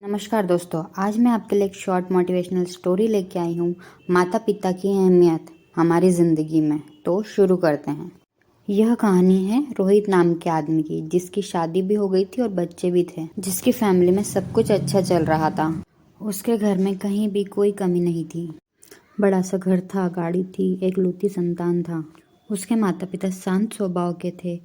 नमस्कार दोस्तों, आज मैं आपके लिए एक शॉर्ट मोटिवेशनल स्टोरी लेके आई हूँ। माता पिता की अहमियत हमारी ज़िंदगी में। तो शुरू करते हैं। यह कहानी है रोहित नाम के आदमी की, जिसकी शादी भी हो गई थी और बच्चे भी थे, जिसकी फैमिली में सब कुछ अच्छा चल रहा था। उसके घर में कहीं भी कोई कमी नहीं थी। बड़ा सा घर था, गाड़ी थी, एक लौती संतान था। उसके माता पिता शांत स्वभाव के थे,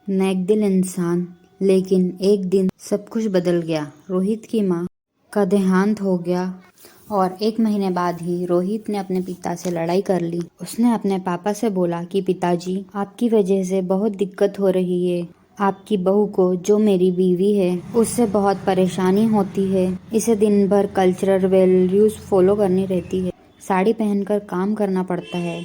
नेक दिल इंसान। लेकिन एक दिन सब कुछ बदल गया। रोहित की माँ का देहांत हो गया और 1 महीने बाद ही रोहित ने अपने पिता से लड़ाई कर ली। उसने अपने पापा से बोला कि पिताजी, आपकी वजह से बहुत दिक्कत हो रही है। आपकी बहू को, जो मेरी बीवी है, उससे बहुत परेशानी होती है। इसे दिन भर कल्चरल वैल्यूज फॉलो करनी रहती है, साड़ी पहनकर काम करना पड़ता है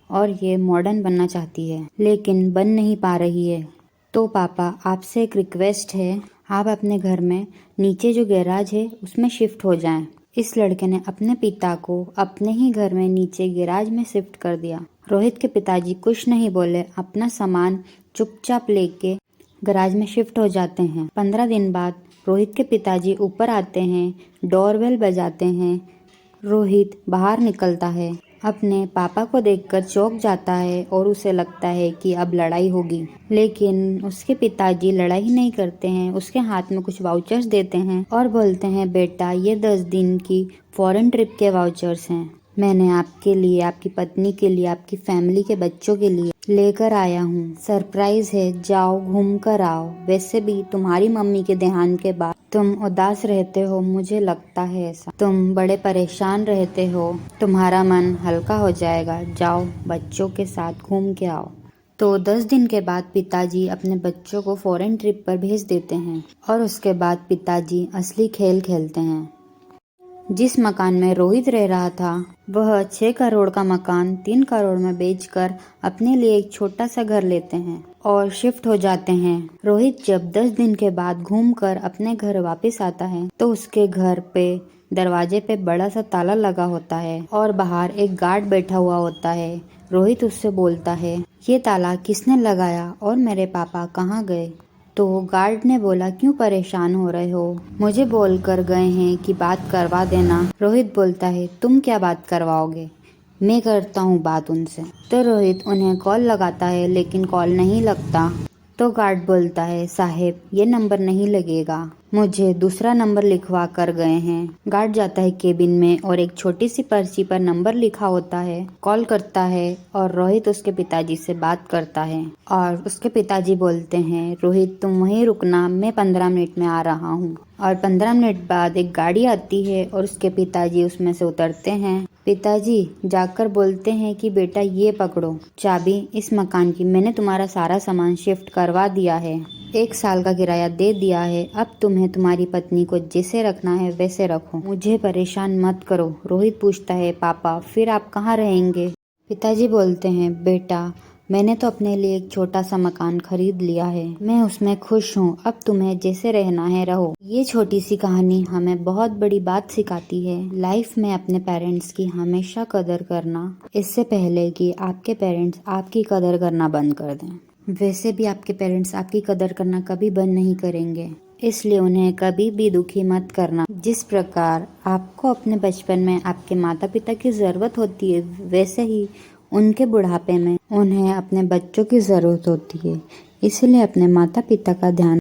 और ये मॉडर्न बनना चाहती है, लेकिन बन नहीं पा रही है। तो पापा, आपसे एक रिक्वेस्ट है, आप अपने घर में नीचे जो गैराज है उसमें शिफ्ट हो जाएं। इस लड़के ने अपने पिता को अपने ही घर में नीचे गैराज में शिफ्ट कर दिया। रोहित के पिताजी कुछ नहीं बोले, अपना सामान चुपचाप लेके गैराज में शिफ्ट हो जाते हैं। 15 दिन बाद रोहित के पिताजी ऊपर आते हैं, डोरबेल बजाते हैं। रोहित बाहर निकलता है, अपने पापा को देखकर चौंक जाता है और उसे लगता है कि अब लड़ाई होगी। लेकिन उसके पिताजी लड़ाई नहीं करते हैं, उसके हाथ में कुछ वाउचर्स देते हैं और बोलते हैं, बेटा, ये 10 दिन की फॉरेन ट्रिप के वाउचर्स हैं। मैंने आपके लिए, आपकी पत्नी के लिए, आपकी फैमिली के बच्चों के लिए लेकर आया हूँ। सरप्राइज है, जाओ घूम कर आओ। वैसे भी तुम्हारी मम्मी के देहांत के बाद तुम उदास रहते हो, मुझे लगता है ऐसा। तुम बड़े परेशान रहते हो, तुम्हारा मन हल्का हो जाएगा। जाओ बच्चों के साथ घूम के आओ। तो 10 दिन के बाद पिताजी अपने बच्चों को फॉरेन ट्रिप पर भेज देते हैं और उसके बाद पिताजी असली खेल खेलते हैं। जिस मकान में रोहित रह रहा था, वह 6 करोड़ का मकान 3 करोड़ में बेचकर अपने लिए एक छोटा सा घर लेते हैं और शिफ्ट हो जाते हैं। रोहित जब 10 दिन के बाद घूमकर अपने घर वापस आता है, तो उसके घर पे दरवाजे पे बड़ा सा ताला लगा होता है और बाहर एक गार्ड बैठा हुआ होता है। रोहित उससे बोलता है, ये ताला किसने लगाया और मेरे पापा कहाँ गए? तो गार्ड ने बोला, क्यों परेशान हो रहे हो? मुझे बोल कर गए हैं कि बात करवा देना। रोहित बोलता है, तुम क्या बात करवाओगे? मैं करता हूँ बात उनसे। तो रोहित उन्हें कॉल लगाता है, लेकिन कॉल नहीं लगता। तो गार्ड बोलता है, साहब, ये नंबर नहीं लगेगा, मुझे दूसरा नंबर लिखवा कर गए हैं। गार्ड जाता है केबिन में और एक छोटी सी पर्ची पर नंबर लिखा होता है, कॉल करता है और रोहित उसके पिताजी से बात करता है। और उसके पिताजी बोलते हैं, रोहित तुम वहीं रुकना, मैं 15 मिनट में आ रहा हूँ। और 15 मिनट बाद एक गाड़ी आती है और उसके पिताजी उसमें से उतरते हैं। पिताजी जाकर बोलते हैं कि बेटा, ये पकड़ो चाबी इस मकान की, मैंने तुम्हारा सारा सामान शिफ्ट करवा दिया है, 1 साल का किराया दे दिया है, अब तुम्हें तुम्हारी पत्नी को जैसे रखना है वैसे रखो, मुझे परेशान मत करो। रोहित पूछता है, पापा, फिर आप कहाँ रहेंगे? पिताजी बोलते हैं, बेटा, मैंने तो अपने लिए एक छोटा सा मकान खरीद लिया है, मैं उसमें खुश हूँ, अब तुम्हें जैसे रहना है रहो। ये छोटी सी कहानी हमें बहुत बड़ी बात सिखाती है। लाइफ में अपने पेरेंट्स की हमेशा कदर करना, इससे पहले कि आपके पेरेंट्स आपकी कदर करना बंद कर दें। वैसे भी आपके पेरेंट्स आपकी कदर करना कभी बंद नहीं करेंगे, इसलिए उन्हें कभी भी दुखी मत करना। जिस प्रकार आपको अपने बचपन में आपके माता पिता की ज़रूरत होती है, वैसे ही उनके बुढ़ापे में उन्हें अपने बच्चों की ज़रूरत होती है। इसलिए अपने माता पिता का ध्यान